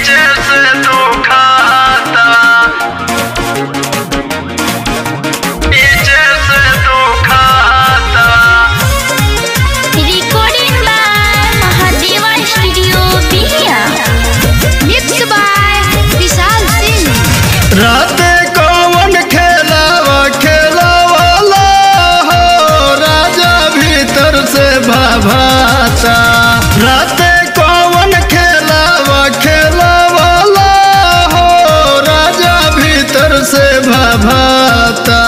नीचे से दुखाता, नीचे से दुखाता। रिकॉर्डिंग बाय महादेवा studio Bihiya, mix by Vishal Singh. राते कौन खेलावा खेलावाला हो, राजा भीतर से भाभाता। राते कौन खेलावा खेलावाला हो, राजा भीतर से भाभाता।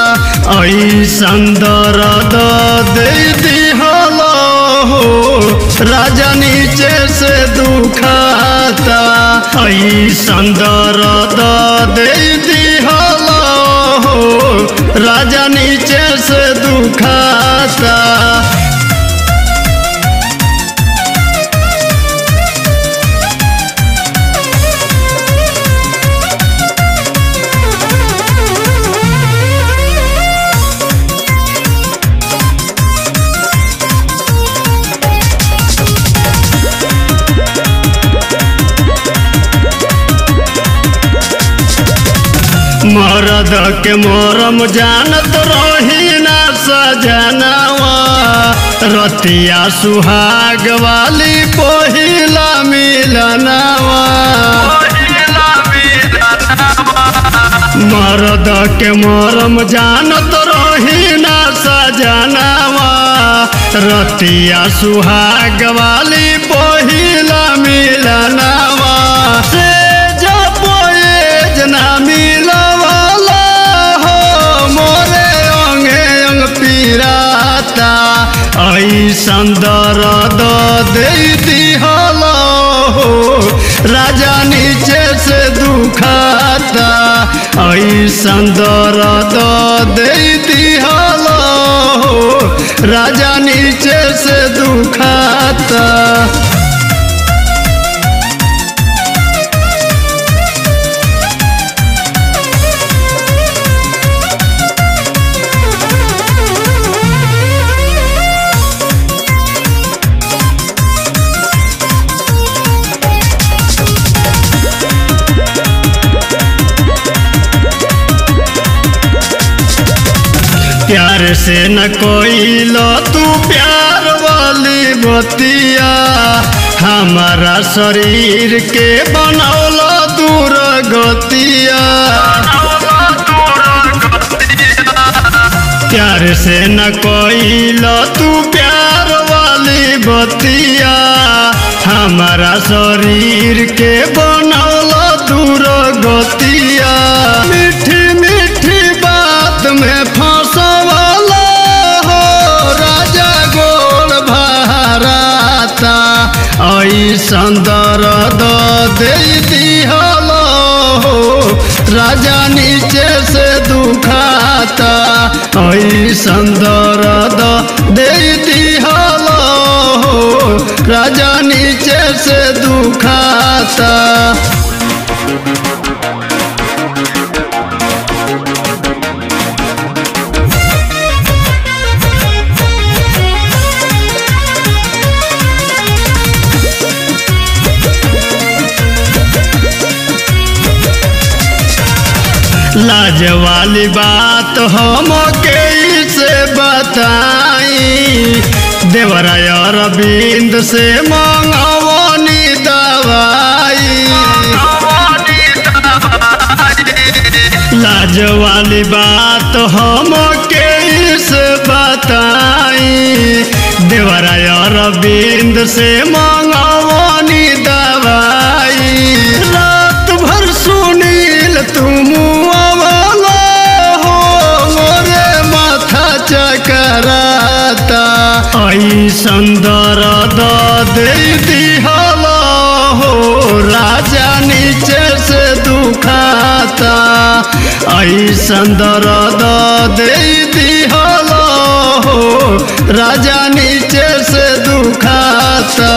ऐसन दर्द दे दिहलो हो, राजा नीचे से दुखाता। ऐसन दर्द दे दिहलो हो, राजा नीचे से दुखाता। मरद के मोरम जानत रही ना सजनवा, रतिया सुहाग वाली पहिला मिलनवा। मरद के मोरम जानत रही ना सजनवा, रतिया सुहाग वाली पहिला मिलनवा। से जब ना मिलवाला हो, मोरे अंगे अंग पीराता। ऐसन दर्द दे दिहलो हो, राजा नीचे से दुखाता। ऐसन दर्द दे दिहलो हो, राजा नीचे से दुखाता। प्यार से न कोई लो तू प्यार वाली बतिया, हमारा शरीर के बनौला दूर गतिया। प्यार से न कोई लो तू प्यार वाली बतिया, हमारा शरीर के बनौला दूर गतिया। मीठी मीठी बात में फंसवाला हो, राजा गोल भारता। ऐसन दर्द दे दिहलो हो, राजा नीचे से दुखाता। ऐसन दर्द दे दिहलो हो, राजा नीचे से दुखाता। लाज वाली बात हम कैसे बताई, देवराय अरविंद से मंगवनी दवाई। लाज वाली बात हम कैसे बताई, देवराय अरविंद से मंगवनी दवाई। रात भर सुनील तुम चकराता। ऐसन दर्द दे दिहलो हो, राजा नीचे से दुखाता। ऐसन दर्द दे दिहलो हो, राजा नीचे से दुखाता।